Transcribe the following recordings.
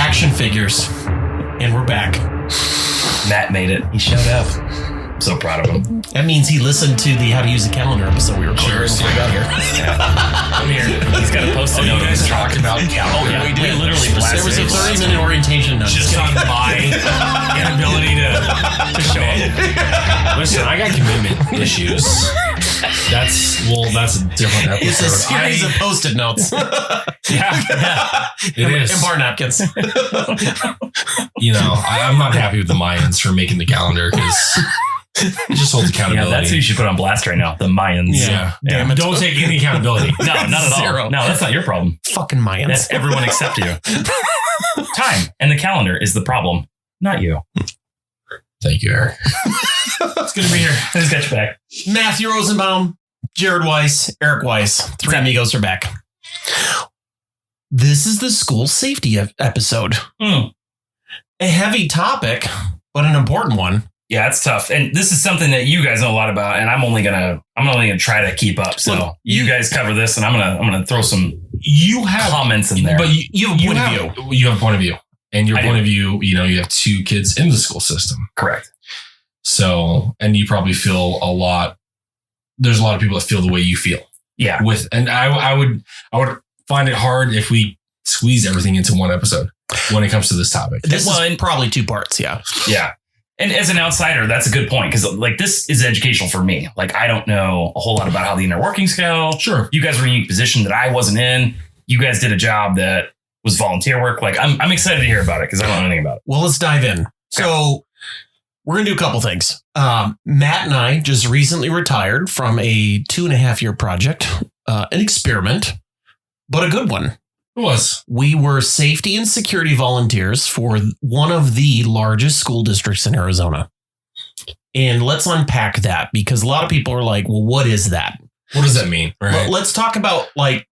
action figures. And we're back. Matt made it. He showed up. I'm so proud of him. That means he listened to the How to Use a Calendar episode we recorded before he got here. Yeah. I'm here. He's got a post-it note. You guys talked about calendar. Yeah, we literally There blasted was a it. 30-minute orientation. No, Just on my inability to show up. Listen, I got commitment issues. That's a different episode. It's a series of Post-it notes. Yeah, it is. And bar napkins. You know, I'm not happy with the Mayans for making the calendar because it just holds accountability. Yeah, that's who you should put on blast right now. The Mayans. Yeah. Damn it. Don't take any accountability. No, not at all. Zero. No, that's not your problem. Fucking Mayans. That's everyone except you. Time and the calendar is the problem, not you. Thank you, Eric. It's good to be here. I just got you back. Matthew Rosenbaum, Jared Weiss, Eric Weiss. Three amigos are back. This is the school safety episode. A heavy topic, but an important one. Yeah, it's tough. And this is something that you guys know a lot about, and I'm only gonna try to keep up. So Look, you guys cover this, and I'm gonna throw some You have comments in there. but You have a point of view. You have a point of view, and your I point do. of view. You know, you have two kids in the school system, Correct. so and you probably feel a lot. There's a lot of people that feel the way you feel. Yeah. And I would find it hard if we squeeze everything into one episode when it comes to this topic. This is probably two parts, yeah. Yeah. And as an outsider, that's a good point because like this is educational for me. Like I don't know a whole lot about how the inner workings go. Sure. You guys were in a unique position that I wasn't in. You guys did a job that was volunteer work. Like I'm excited to hear about it because I don't know anything about it. Well, let's dive in. So we're going to do a couple things. Matt and I just recently retired from a 2.5-year project, an experiment, but a good one. It was. We were safety and security volunteers for one of the largest school districts in Arizona. And let's unpack that because a lot of people are like, well, what is that? What does that mean? Right. Well, let's talk about like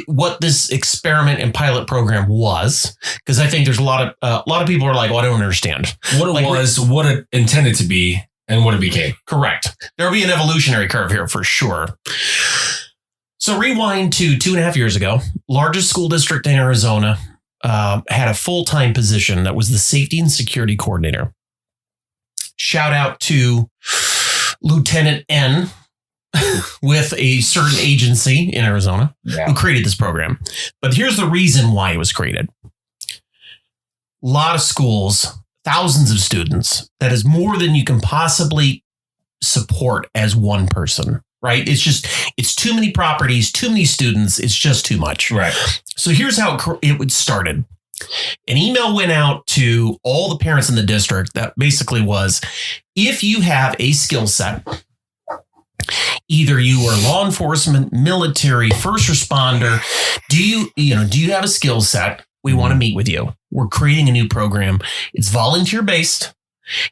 what this experiment and pilot program was, because I think there's a lot of people are like, well, I don't understand What it was, what it intended to be, and what it became. Correct. There'll be an evolutionary curve here for sure. So rewind to 2.5 years ago, largest school district in Arizona had a full-time position that was the safety and security coordinator. Shout out to Lieutenant N with a certain agency in Arizona who created this program. But here's the reason why it was created. A lot of schools, thousands of students. That is more than you can possibly support as one person, right? It's too many properties, too many students. It's just too much. Right. So here's how it started. An email went out to all the parents in the district that basically was, if you have a skill set, either you are law enforcement, military, first responder, do you have a skill set? We want to meet with you. We're creating a new program. It's volunteer based.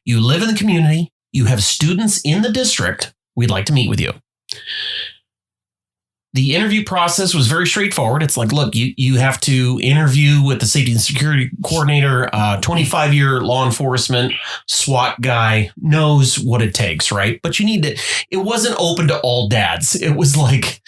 You live in the community. You have students in the district. We'd like to meet with you. The interview process was very straightforward. It's like, look, you have to interview with the safety and security coordinator, 25-year law enforcement, SWAT guy, knows what it takes, right? But it wasn't open to all dads. It was like,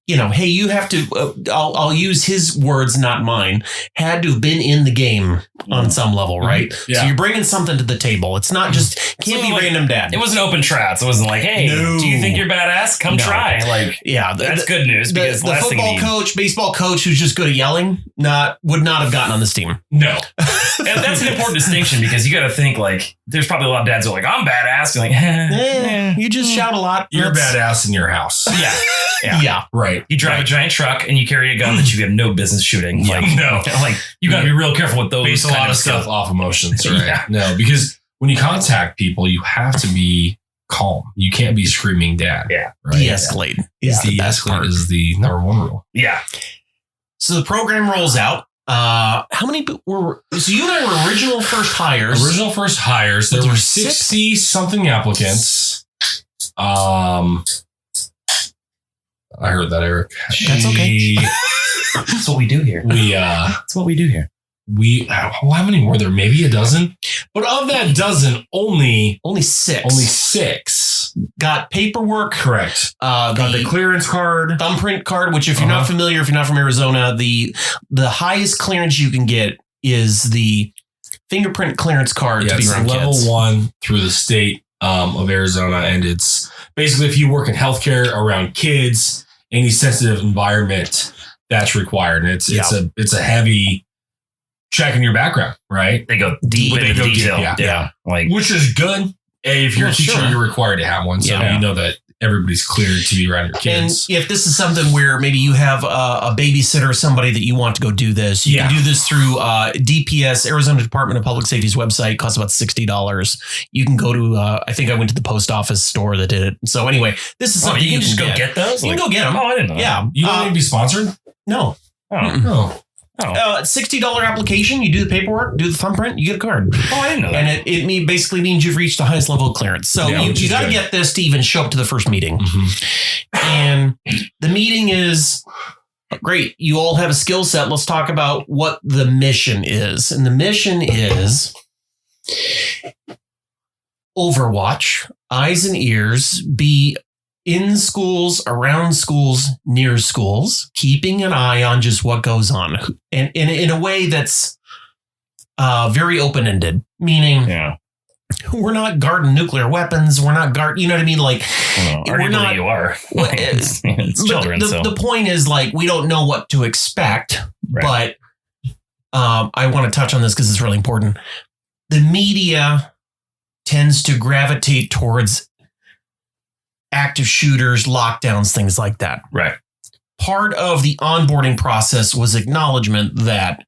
hey, you have to, I'll use his words, not mine, had to have been in the game on some level, right? Yeah. So you're bringing something to the table. It's not just, can't be like, random dad. It wasn't open tryout. So it wasn't like, hey, No. do you think you're badass? Come No. try. Like, yeah, that's good news because the last thing you football need. coach, baseball coach who's just good at yelling, would not have gotten on this team. No. And that's an important distinction because you got to think like there's probably a lot of dads who are like, I'm badass. You're like, You just shout a lot. You're badass in your house. Yeah. Yeah. Right. You drive a giant truck and you carry a gun that you have no business shooting. Yeah. Like, No. Like you got to be real careful with those. Base a kind lot of stuff off emotions, right? Yeah. No, because when you contact people, you have to be calm. You can't be screaming dad. Yeah. Right? De-escalate is the best part. De-escalate is the number one rule. Yeah. So the program rolls out. How many were? So you and I were original first hires. Original first hires. There were 60 something applicants. I heard that, Eric. That's okay. That's what we do here. That's what we do here. How many were there? Maybe a dozen. But of that dozen, only 6 got paperwork. Correct. Got the clearance card, thumbprint card. Which, if you're not familiar, if you're not from Arizona, the highest clearance you can get is the fingerprint clearance card to be around level kids. 1 through the state of Arizona. And it's basically if you work in healthcare around kids, any sensitive environment, that's required. And it's a heavy check in your background, right? They go deep into the detail. Yeah. Like, which is good. If you're a teacher, you're required to have one. So you know that everybody's cleared to be around your kids. And if this is something where maybe you have a babysitter or somebody that you want to go do this, you can do this through DPS, Arizona Department of Public Safety's website. It costs about $60. You can go to, I think I went to the post office store that did it. So anyway, this is something you can just go get those? You can go get them. Oh, I didn't know. Yeah. You don't need to be sponsored? No. $60 application. You do the paperwork, do the thumbprint, you get a card. Oh, I didn't know that. And it basically means you've reached the highest level of clearance. So you got to get this to even show up to the first meeting. And the meeting is great. You all have a skill set. Let's talk about what the mission is. And the mission is Overwatch, eyes and ears, be in schools, around schools, near schools, keeping an eye on just what goes on. And in a way that's very open-ended, meaning we're not guarding nuclear weapons. We're not you know what I mean? Like, we're not. You are. It's children. The point is, like, we don't know what to expect, but I want to touch on this because it's really important. The media tends to gravitate towards active shooters, lockdowns, things like that. Right. Part of the onboarding process was acknowledgement that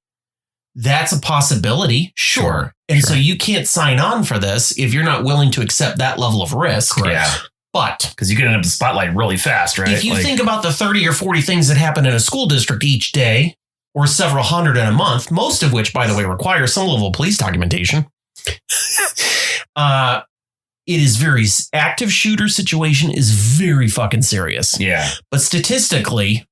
that's a possibility. Sure. And so you can't sign on for this if you're not willing to accept that level of risk. Yeah. But because you get into the spotlight really fast, right? If you think about the 30 or 40 things that happen in a school district each day, or several hundred in a month, most of which, by the way, require some level of police documentation. It is very active shooter situation is very fucking serious. Yeah. But statistically,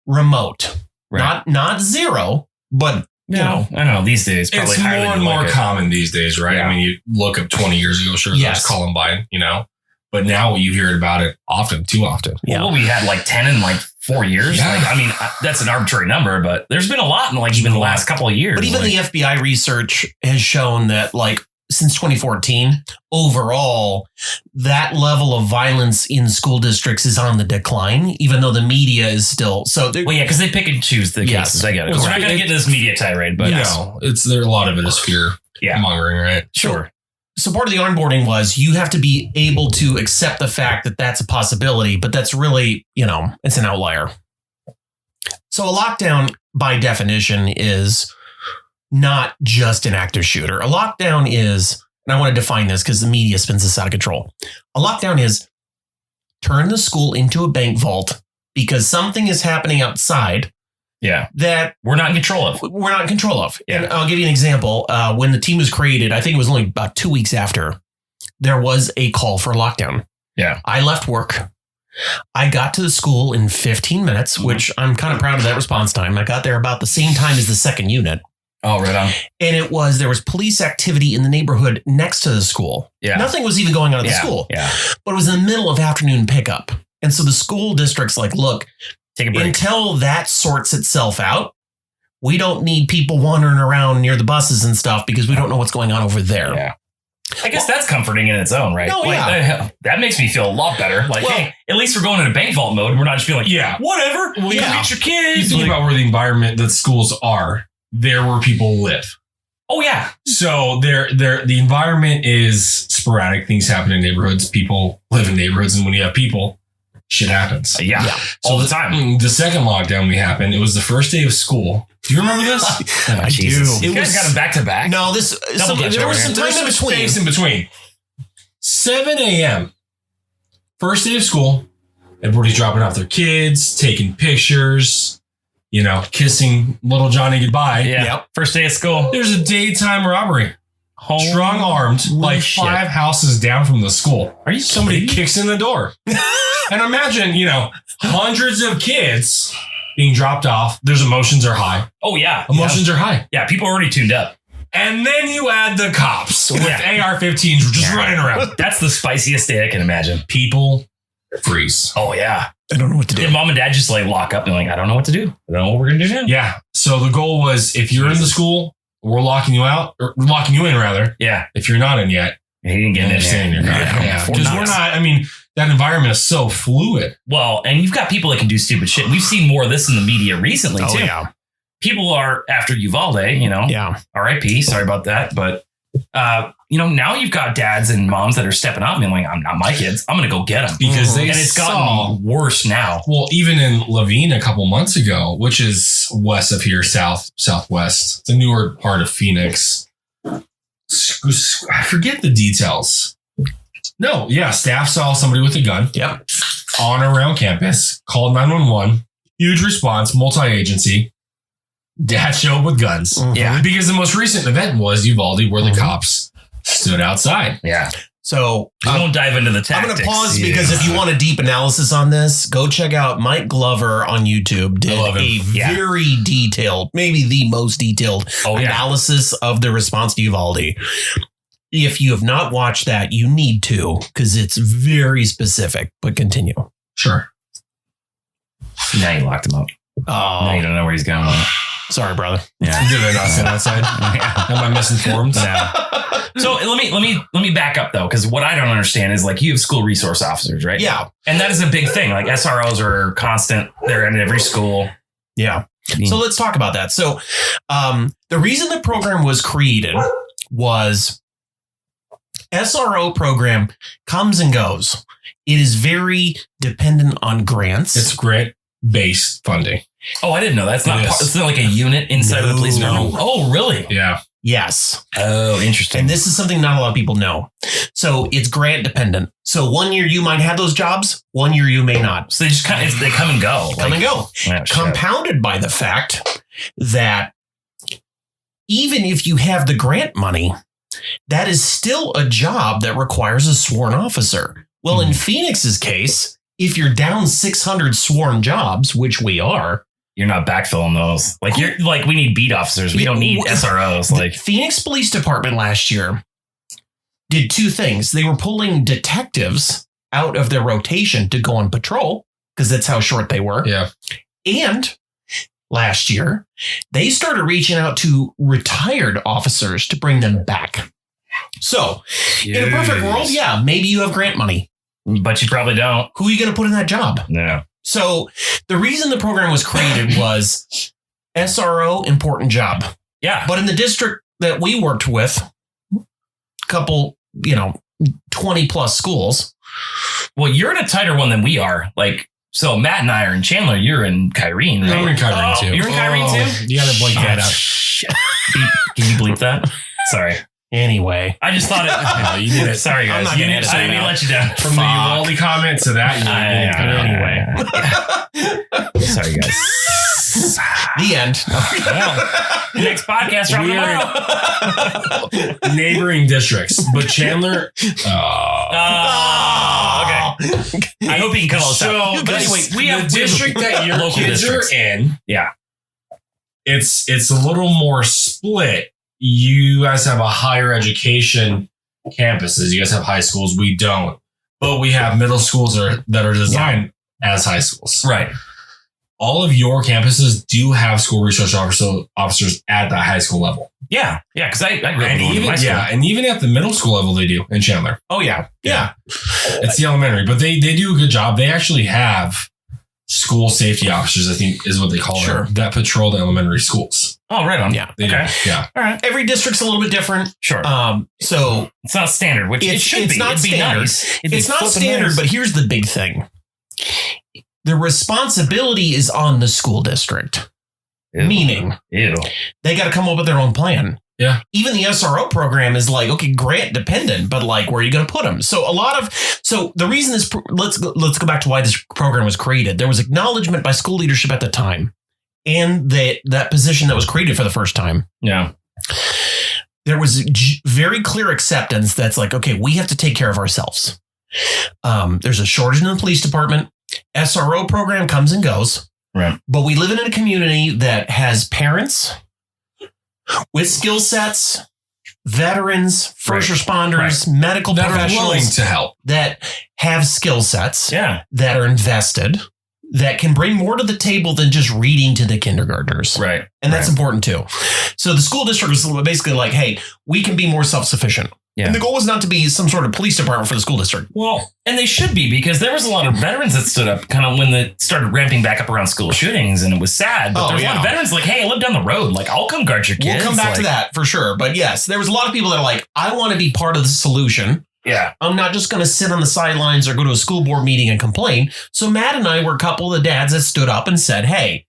remote, not zero, but you know, I don't know. These days, probably it's more and more common these days, right? Yeah. I mean, you look up 20 years ago, sure, there's Columbine, you know, but now you hear about it often, too often. Well, we had like 10 in like 4 years. Yeah. Like, I mean, that's an arbitrary number, but there's been a lot in like even the last couple of years. But even the FBI research has shown that like since 2014, overall, that level of violence in school districts is on the decline, even though the media is still so. Well, yeah, because they pick and choose the cases. I get it. We're not going to get into this media tirade, but no, a lot of it is fear mongering, right? Sure. So part of the onboarding was you have to be able to accept the fact that that's a possibility, but that's really, it's an outlier. So a lockdown, by definition, is not just an active shooter. A lockdown is, and I want to define this because the media spins this out of control. A lockdown is turn the school into a bank vault because something is happening outside. Yeah. That we're not in control of. We're not in control of. Yeah. And I'll give you an example. When the team was created, I think it was only about 2 weeks after, there was a call for a lockdown. Yeah. I left work. I got to the school in 15 minutes, which I'm kind of proud of that response time. I got there about the same time as the second unit. Oh, right on. And there was police activity in the neighborhood next to the school. Yeah. Nothing was even going on at the school. Yeah. But it was in the middle of afternoon pickup. And so the school district's like, look, take a break. Until that sorts itself out, we don't need people wandering around near the buses and stuff because we don't know what's going on over there. Yeah. I guess that's comforting in its own right. Oh, That makes me feel a lot better. Like, hey, at least we're going in a bank vault mode. We're not just being like, whatever. Well, you reach your kids. You think about where the environment that schools are, there where people live. Oh, yeah. So the environment is sporadic. Things happen in neighborhoods. People live in neighborhoods. And when you have people, shit happens. All the time. The second lockdown we happened, it was the first day of school. Do you remember this? I do. You guys got them back to back? No, there was some time in between. Space in between. 7 a.m. First day of school. Everybody's dropping off their kids, taking pictures, kissing little Johnny goodbye. Yeah. Yep. First day of school. There's a daytime robbery. Strong armed, like 5 houses down from the school. Are you Somebody kidding? kicks in the door. And imagine, hundreds of kids being dropped off. Their emotions are high. Oh, yeah. Emotions are high. Yeah, people are already tuned up. And then you add the cops with AR-15s just running around. That's the spiciest day I can imagine. People freeze. Oh, yeah. I don't know what to do. Did mom and dad just like lock up and like, I don't know what to do. I don't know what we're going to do now. Yeah. So the goal was, if you're in the school, we're locking you out, or locking you in rather. Yeah. If you're not in yet, He didn't get in stay in your car. Yeah. Because we're not, I mean, that environment is so fluid. Well, and you've got people that can do stupid shit. We've seen more of this in the media recently, too. Yeah. People are after Uvalde, Yeah. RIP. Sorry about that. But, now you've got dads and moms that are stepping up and being like, I'm not my kids. I'm going to go get them. Because they and it's gotten worse now. Well, even in Laveen a couple months ago, which is west of here, southwest, the newer part of Phoenix. I forget the details. No, yeah, staff saw somebody with a gun. Yep. On or around campus, called 911. Huge response, multi-agency. Dad showed up with guns. Mhm. Yeah. Because the most recent event was Uvalde, where the cops stood outside. Yeah. So We won't dive into the tactics. I'm going to pause because if you want a deep analysis on this, go check out Mike Glover on YouTube. Did love him. a very detailed, maybe the most detailed analysis of the response to Uvalde. If you have not watched that, you need to, because it's very specific. But continue. Sure. Now you locked him up. Now you Oh, don't know where he's going. sorry, brother. Yeah. Did I not stand outside? Am I misinformed? No. So let me back up though, because what I don't understand is like you have school resource officers, right? Yeah. And that is a big thing. Like SROs are constant. They're in every school. Yeah. So let's talk about that. So the reason the program was created was SRO program comes and goes. It is very dependent on grants. It's grant-based funding. Oh, I didn't know that. It's not. It is. It's not like a unit inside of the police department. Oh, really? Yeah. Yes. Oh, interesting. And this is something not a lot of people know. So it's grant dependent. So 1 year you might have those jobs. 1 year you may not. So they just they come and go. Come and go. Yeah, shit. Compounded by the fact that even if you have the grant money, that is still a job that requires a sworn officer. Well, in Phoenix's case, if you're down 600 sworn jobs, which we are, You're not backfilling those. Like you're like we need beat officers. We don't need SROs. Like the Phoenix Police Department last year did two things. They were pulling detectives out of their rotation to go on patrol because that's how short they were. Yeah. And last year, they started reaching out to retired officers to bring them back. So in a perfect world, yeah, maybe you have grant money. But you probably don't. Who are you going to put in that job? No. So the reason the program was created was SRO, important job. Yeah. But in the district that we worked with, couple, 20 plus schools. Well, you're in a tighter one than we are. Like, so Matt and I are in Chandler. You're in Kyrene, right? I'm in Kyrene too. You're in Kyrene too? You got to blink that out. Shit. Can you bleep that? Sorry. Anyway. I just thought it. No, you did it. Sorry, guys. I'm not You gonna did- edit I it didn't out. let you down. From the Uvalde comment to that, Anyway. Sorry, guys. The end. Well, next podcast from We are tomorrow. neighboring districts, but Chandler. Okay. I hope you can cut all this out. So, But anyway, we have district that your local kids districts. are in. Yeah. It's a little more split. You guys have a higher education campuses. You guys have high schools. We don't, but we have middle schools that are designed as high schools. Right. All of your campuses do have school resource officers at the high school level. Yeah. Yeah. Because I grew up And in even, my school. and even at the middle school level, they do in Chandler. Oh, yeah. Yeah. It's the elementary, but they do a good job. They actually have school safety officers, I think is what they call Sure. them, that patrol the elementary schools. Oh, right on. Yeah. They Okay. do. Yeah. All right. Every district's a little bit different. Sure. So It's not standard, which it It's- should it's be. not It'd be standard. nice. It'd be it's not flipping standard, nice. but here's the big thing. The responsibility is on the school district, Ew. meaning Ew. they got to come up with their own plan. Yeah. Even the SRO program is like, okay, grant dependent, but like, where are you going to put them? So the reason this, let's go back to why this program was created. There was acknowledgement by school leadership at the time and that position that was created for the first time. Yeah. There was very clear acceptance that's like, okay, we have to take care of ourselves. There's a shortage in the police department. SRO program comes and goes. Right. But we live in a community that has parents with skill sets, veterans, first responders, medical That are willing professionals to help. that have skill sets Yeah. that are invested that can bring more to the table than just reading to the kindergartners. Right. And that's important too. So the school district was basically like, hey, we can be more self-sufficient. Yeah. And the goal was not to be some sort of police department for the school district. Well, and they should be, because there was a lot of veterans that stood up kind of when they started ramping back up around school shootings, and it was sad. But there's a lot of veterans like, hey, I live down the road. Like, I'll come guard your kids. We'll come back to that for sure. But yes, there was a lot of people that are like, I want to be part of the solution. Yeah. I'm not just going to sit on the sidelines or go to a school board meeting and complain. So Matt and I were a couple of the dads that stood up and said, hey,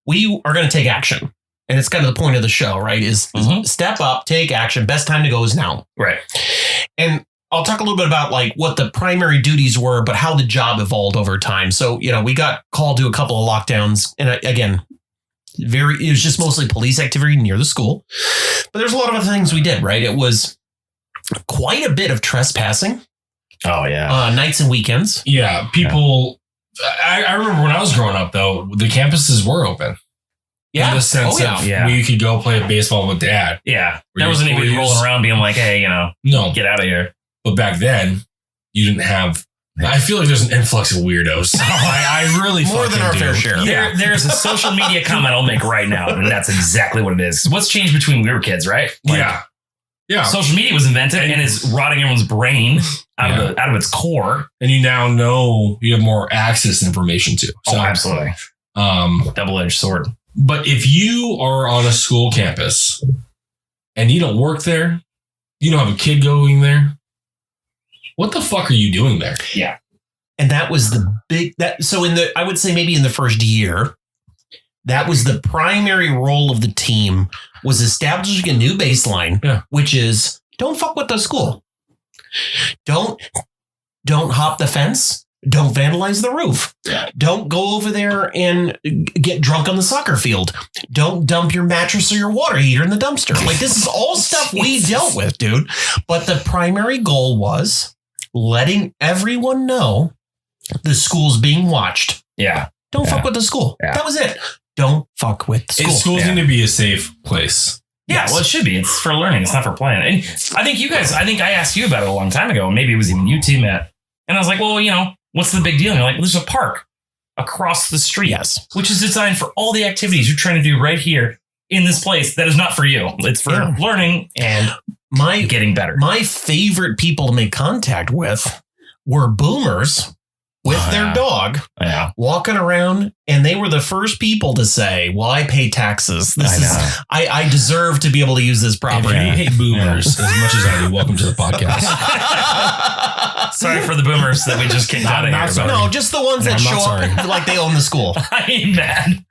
we are going to take action. And it's kind of the point of the show, right? Is step up, take action. Best time to go is now. Right. And I'll talk a little bit about like what the primary duties were, but how the job evolved over time. So, we got called to a couple of lockdowns. And again, it was just mostly police activity near the school. But there's a lot of other things we did, right? It was quite a bit of trespassing. Oh, yeah. Nights and weekends. Yeah. People, I remember when I was growing up, though, the campuses were open. Yeah. In the sense of we could go play baseball with dad. Yeah. There wasn't anybody rolling around being like, hey, no, get out of here. But back then, you didn't have. I feel like there's an influx of weirdos. I really more than our fair share. There's a social media comment I'll make right now, and that's exactly what it is. What's changed between we were kids, right? Yeah. Social media was invented and is rotting everyone's brain out of its core. And you now know you have more access to information too. So, absolutely. Double-edged sword. But if you are on a school campus and you don't work there, you don't have a kid going there, what the fuck are you doing there? Yeah. And that was I would say maybe in the first year, that was the primary role of the team, was establishing a new baseline, which is don't fuck with the school. Don't hop the fence. Don't vandalize the roof. Don't go over there and get drunk on the soccer field. Don't dump your mattress or your water heater in the dumpster. Like, this is all stuff we dealt with, dude. But the primary goal was letting everyone know the school's being watched. Yeah. Don't fuck with the school. Yeah. That was it. Don't fuck with the school. Schools need to be a safe place. Yeah, well, it should be. It's for learning. It's not for playing. And I think I asked you about it a long time ago. Maybe it was even you too, Matt. And I was like, well, what's the big deal? And you're like, well, there's a park across the street, which is designed for all the activities you're trying to do right here in this place that is not for you. It's for learning and getting better. My favorite people to make contact with were boomers with their dog walking around. And they were the first people to say, well, I pay taxes. I deserve to be able to use this property. If you hate boomers as much as I do, welcome to the podcast. Sorry for the boomers that we just kicked out of here. Sorry. No, just the ones that show up like they own the school. I ain't mad.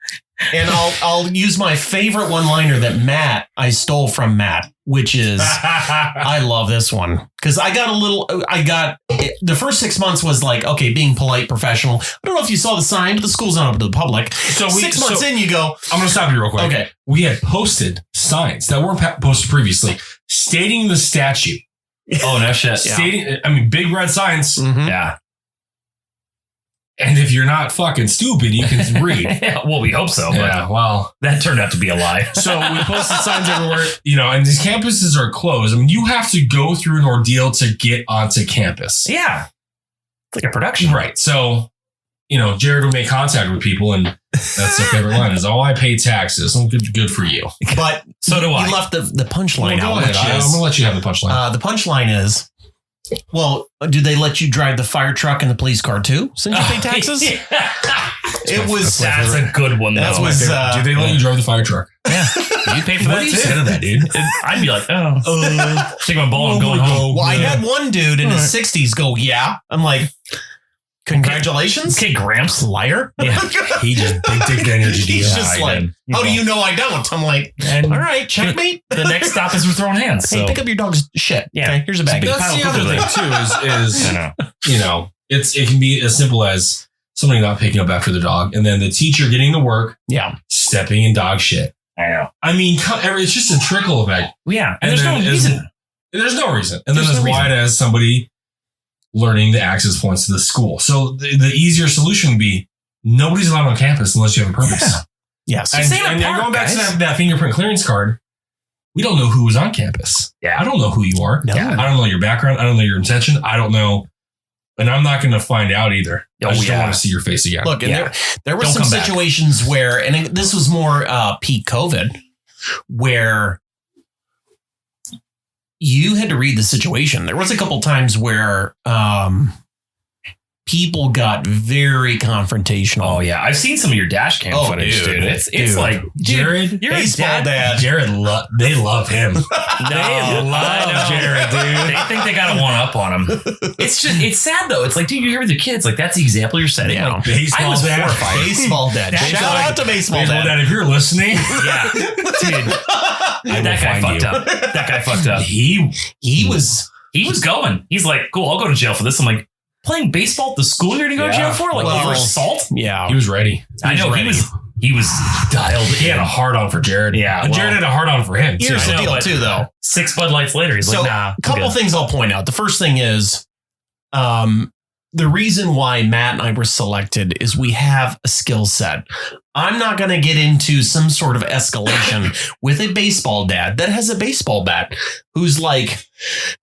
And I'll use my favorite one-liner that I stole from Matt, which is, I love this one. Because the first 6 months was like, okay, being polite, professional. I don't know if you saw the sign, but the school's not open to the public. So 6 months in, you go. I'm going to stop you real quick. Okay. We had posted signs that weren't posted previously stating the statute. Oh, no shit. Stating, big red signs. Mm-hmm. Yeah. And if you're not fucking stupid, you can read. Well, we hope so. Yeah, well, that turned out to be a lie. So we posted signs everywhere, and these campuses are closed. You have to go through an ordeal to get onto campus. Yeah. It's like a production. Right. So, Jared will make contact with people, and that's their favorite line is, I pay taxes. I'm good for you. But so do I. You left the punchline out. I'm going to let you have the punchline. The punchline is, well, do they let you drive the fire truck and the police car too, since you pay taxes? That's a good one, though. Do they let you drive the fire truck? Yeah. You pay for that, too? Say to that, dude? I'd be like, take my ball and going home. Well, I had one dude in his 60s go, yeah. I'm like, congratulations. Okay, Gramps. Liar. Yeah. He just big dick energy. He's just like, how do you know I don't? I'm like, all right, checkmate. The next stop is we're throwing hands. Hey, pick up your dog's shit. Yeah. Okay, here's a bag. That's the other thing, too, is it can be as simple as somebody not picking up after the dog, and then the teacher getting to work, stepping in dog shit. I know. It's just a trickle effect. Yeah, and there's no reason. There's no reason. And then as wide as somebody learning the access points to the school. So the easier solution would be nobody's allowed on campus unless you have a purpose. Yeah. Yes. And going back to that fingerprint clearance card, we don't know who was on campus. Yeah. I don't know who you are. No. I don't know your background. I don't know your intention. I don't know And I'm not going to find out either. Oh, I just don't want to see your face again. Look, and there were some situations where, and this was more peak COVID, where you had to read the situation. There was a couple times where people got very confrontational. Oh yeah, I've seen some of your dash cam footage, dude. It's like, Jared, you're a dad. Jared, they love him. They love Jared, dude. They think they got to one up on him. It's sad though. It's like, dude, you're here with your kids. Like, that's the example you're setting. Yeah. Like, Baseball dad. Baseball dad. Shout out to baseball dad. If you're listening, yeah, dude, that guy fucked up. That guy fucked up. He was going. He's like, cool, I'll go to jail for this. I'm like, playing baseball at the school you're gonna go to jail for, like over assault. Yeah, he was ready. I know he was dialed. He had a hard on for Jared. Yeah, and Jared had a hard on for him. Here's the deal too, though. 6 Bud Lights later, he's like, nah. A couple things I'll point out. The first thing is, the reason why Matt and I were selected is we have a skill set. I'm not going to get into some sort of escalation with a baseball dad that has a baseball bat who's like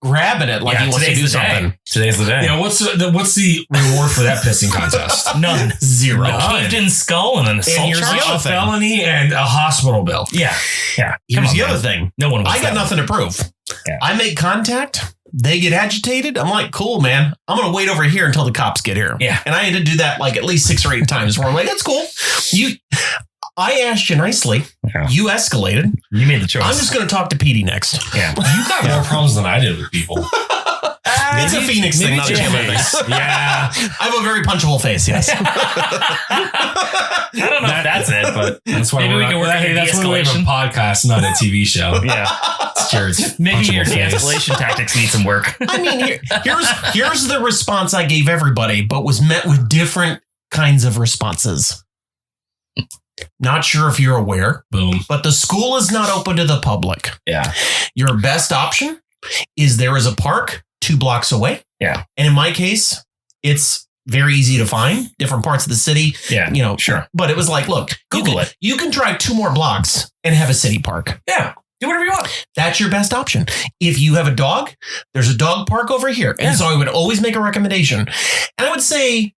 grabbing it like he wants to do something. Today's the day. Yeah, what's the reward for that pissing contest? None. Zero. A caved-in skull and an assault charge. A felony and a hospital bill. Yeah. Here's the other thing. No one. I got nothing to prove. Yeah. I make contact. They get agitated. I'm like, cool, man. I'm going to wait over here until the cops get here. Yeah. And I had to do that like at least 6 or 8 times where I'm like, that's cool. I asked you nicely. Yeah. You escalated. You made the choice. I'm just going to talk to Petey next. Yeah. You got more problems than I did with people. It's a Phoenix thing, not a Chandler thing. Yeah. I have a very punchable face, yes. I don't know if that's it, but that's why maybe we can work on that's why we have a podcast, not a TV show. Yeah. It's Jared's maybe your de-escalation tactics need some work. I mean, here's the response I gave everybody, but was met with different kinds of responses. Not sure if you're aware. Boom. But the school is not open to the public. Yeah. Your best option is there is a park 2 blocks away. Yeah. And in my case, it's very easy to find different parts of the city. Yeah. Sure. But it was like, look, Google it. You can drive 2 more blocks and have a city park. Yeah. Do whatever you want. That's your best option. If you have a dog, there's a dog park over here. And so I would always make a recommendation. And I would say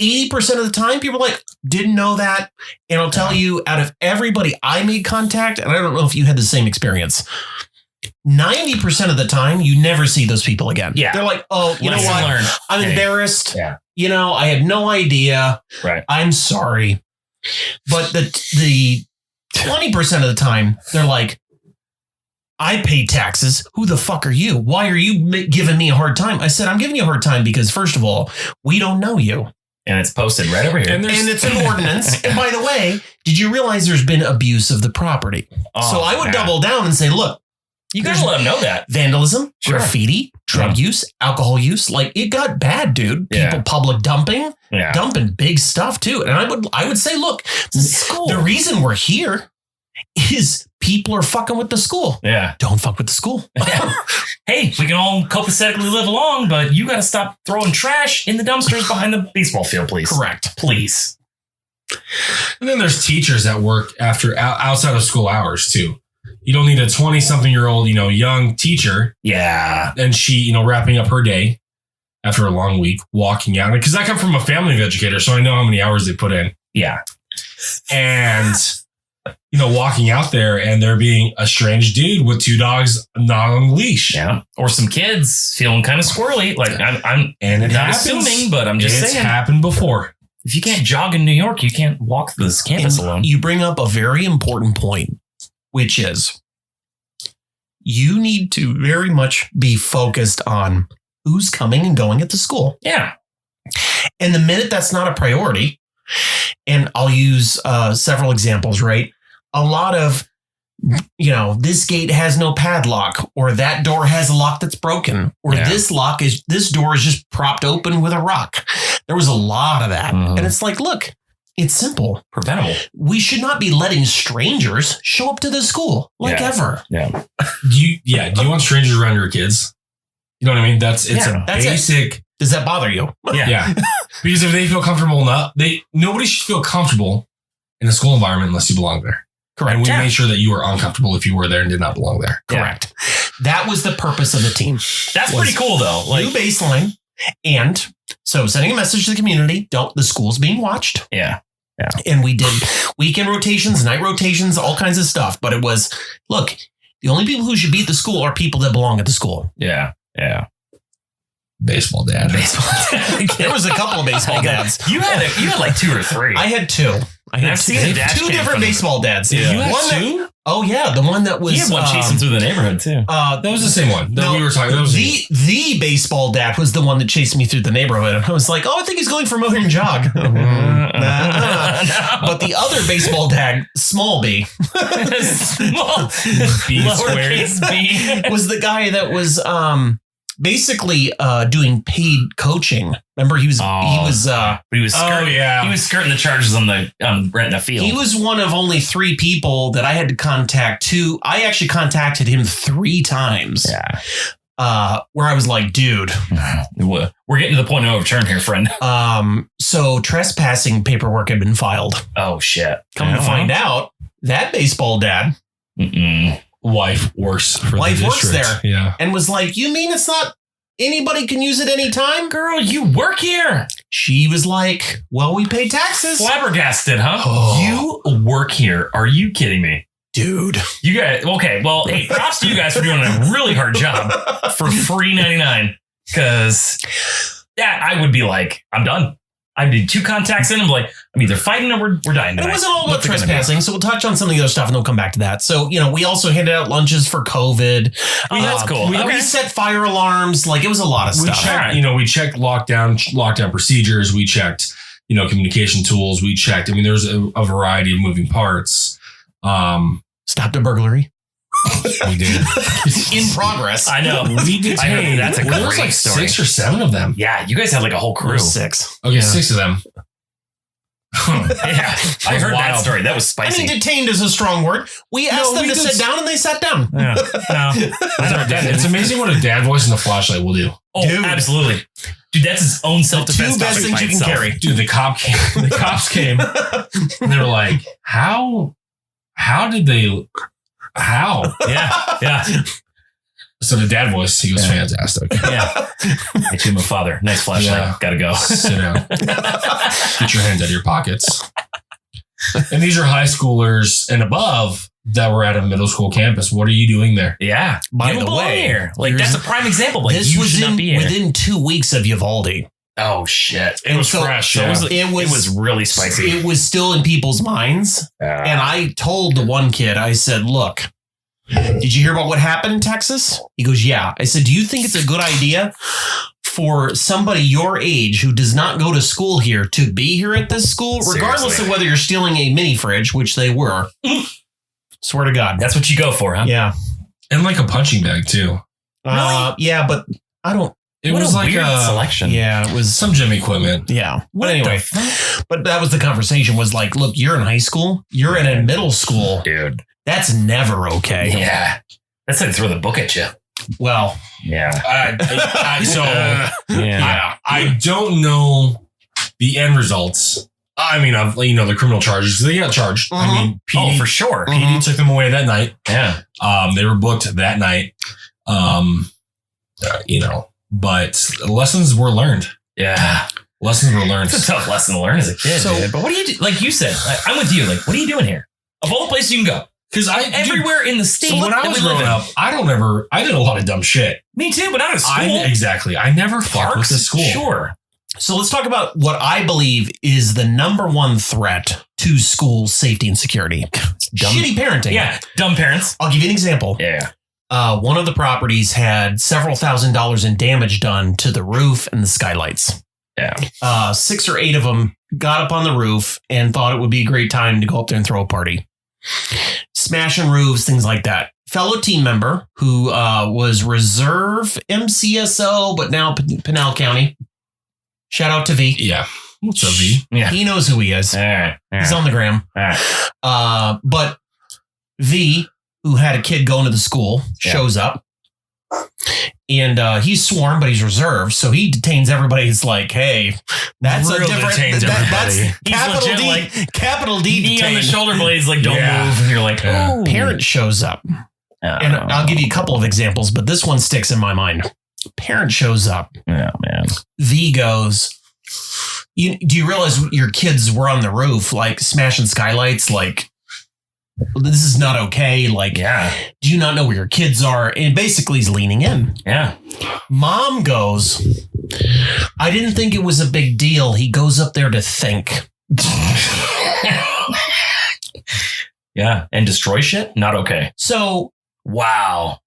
80% of the time, people are like, didn't know that. And I'll tell you, out of everybody I made contact, and I don't know if you had the same experience, 90% of the time, you never see those people again. Yeah. They're like, oh, you know what? I'm embarrassed. Yeah. I had no idea. Right. I'm sorry. But the 20% of the time, they're like, I pay taxes. Who the fuck are you? Why are you giving me a hard time? I said, I'm giving you a hard time because, first of all, we don't know you. And it's posted right over here. And it's an ordinance. And by the way, did you realize there's been abuse of the property? So I would double down and say, look, you gotta let them know that. Vandalism, graffiti, drug use, alcohol use. Like, it got bad, dude. People public dumping, dumping big stuff too. And I would say, look, the reason we're here is people are fucking with the school. Yeah. Don't fuck with the school. Hey, we can all copacetically live along, but you got to stop throwing trash in the dumpsters behind the baseball field, please. Correct. Please. And then there's teachers that work outside of school hours too. You don't need a 20-something-year-old, young teacher. Yeah. And she, wrapping up her day after a long week, walking out. Because I come from a family of educators, so I know how many hours they put in. Yeah. And, walking out there and there being a strange dude with 2 dogs not on the leash. Yeah. Or some kids feeling kind of squirrely. Like, I'm and it not happens. assuming, but I'm just saying. It's happened before. If you can't jog in New York, you can't walk this campus alone. You bring up a very important point, which is you need to very much be focused on who's coming and going at the school. Yeah. And the minute that's not a priority, and I'll use several examples, right? A lot of, this gate has no padlock, or that door has a lock that's broken, or this door is just propped open with a rock. There was a lot of that. And it's like, look, it's simple. Preventable. We should not be letting strangers show up to the school ever. Yeah. Do you want strangers around your kids? You know what I mean? That's basic. It. Does that bother you? Yeah. Because if they feel comfortable enough, nobody should feel comfortable in a school environment unless you belong there. Correct. And we made sure that you were uncomfortable if you were there and did not belong there. Correct. That was the purpose of the team. That's pretty cool though. Like, new baseline. And so sending a message to the community, the school's being watched. Yeah. Yeah. And we did weekend rotations, night rotations, all kinds of stuff. But it was, look, the only people who should be at the school are people that belong at the school. Yeah. Yeah. Baseball dad. There was a couple of baseball dads. You had like 2 or 3. I had 2. I've seen a dash two cam different from baseball dads. Yeah. You had one 2? Oh yeah, the one that was. You had one chasing through the neighborhood too. That was the same one that we were talking about. The baseball dad was the one that chased me through the neighborhood. I was like, oh, I think he's going for motor and jog. But the other baseball dad, small B, Small B lowercase b, was the guy that was basically doing paid coaching. Remember, he was he was skirting the charges on the renting a field. He was one of only 3 people that I had to contact. I actually contacted him 3 times. Yeah. Where I was like, dude, we're getting to the point of no return here, friend. So trespassing paperwork had been filed. Oh shit! Come to find out, that baseball dad, wife works for the district. Works there, yeah, and was like, you mean it's not anybody can use it anytime? Girl, you work here. She was like, well, we pay taxes. Flabbergasted, huh? You work here? Are you kidding me? Dude, you guys, okay, well, hey, props to you guys for doing a really hard job for free 99. Because I would be like, I'm done. I need 2 contacts in. I'm like, I'm either fighting or we're dying tonight. It wasn't all about trespassing, so we'll touch on some of the other stuff and then we'll come back to that. So, we also handed out lunches for COVID. That's cool. We set fire alarms. Like, it was a lot of stuff. We checked lockdown procedures. We checked, communication tools. We checked. I mean, there's a variety of moving parts. Stopped a burglary. We did. In progress. I know. We did. That's a there was great like story. 6 or 7 of them. Yeah, you guys had like a whole crew. 6. Okay, 6 of them. Yeah, I heard that story. That was spicy. I mean, detained is a strong word. We asked them to sit down and they sat down. Yeah. No, it's amazing what a dad voice and a flashlight will do. Oh, dude. Absolutely. Dude, that's his own self-defense. 2 best things you can carry. Dude, the cops came and they were like, how did they... How? Yeah. So the dad voice, he was fantastic. Yeah. I too, my father. Nice flashlight. Yeah. Gotta go. Sit down. Get your hands out of your pockets. And these are high schoolers and above that were at a middle school campus. What are you doing there? Yeah. By the way, here. Like, that's a prime example. Like, this was within 2 weeks of Uvalde. Oh shit! It was fresh. So it was really spicy. It was still in people's minds, and I told the one kid, I said, "Look, did you hear about what happened in Texas?" He goes, "Yeah." I said, "Do you think it's a good idea for somebody your age who does not go to school here to be here at this school, regardless of whether you're stealing a mini fridge, which they were?" Swear to God, that's what you go for, huh? Yeah, and like a punching bag too. Really? Yeah, but I don't. It was like weird selection. Yeah, it was some gym equipment. Yeah. But anyway, but that was the conversation was like, look, you're in high school. You're in a middle school. Dude. That's never okay. Yeah. That's like throw the book at you. Well. Yeah. I don't know the end results. I mean, the criminal charges. They got charged. Uh-huh. I mean, PD, for sure. PD took them away that night. Yeah. They were booked that night. But lessons were learned. Yeah. Lessons were learned. It's a tough lesson to learn as a kid, dude. But what do you do? Like you said, I'm with you. Like, what are you doing here? Of all the places you can go. Because everywhere in the state. So when I was growing up, I did a lot of dumb shit. Me too, but out of school. Exactly. I never fucked with the school. Sure. So let's talk about what I believe is the number one threat to school safety and security. Shitty parenting. Yeah. Dumb parents. I'll give you an example. Yeah. One of the properties had several $1,000s in damage done to the roof and the skylights. Yeah. 6 or 8 of them got up on the roof and thought it would be a great time to go up there and throw a party. Smashing roofs, things like that. Fellow team member who was reserve MCSO, but now Pinal County. Shout out to V. Yeah. What's up, V? Yeah. He knows who he is. All right. He's on the gram. All right. But V, who had a kid going to the school, shows up. And he's sworn, but he's reserved. So he detains everybody. It's like, hey, that's Real a different... That's capital D. Like, capital D knee on the shoulder blades, like, don't move. And you're like, oh. Parent shows up. And I'll give you a couple of examples, but this one sticks in my mind. Parent shows up. Yeah, man. V goes, do you realize your kids were on the roof, like smashing skylights? Like, this is not okay. Like, yeah. Do you not know where your kids are? And basically he's leaning in. Yeah. Mom goes, I didn't think it was a big deal. He goes up there to think. Yeah. And destroy shit? Not okay. So, wow.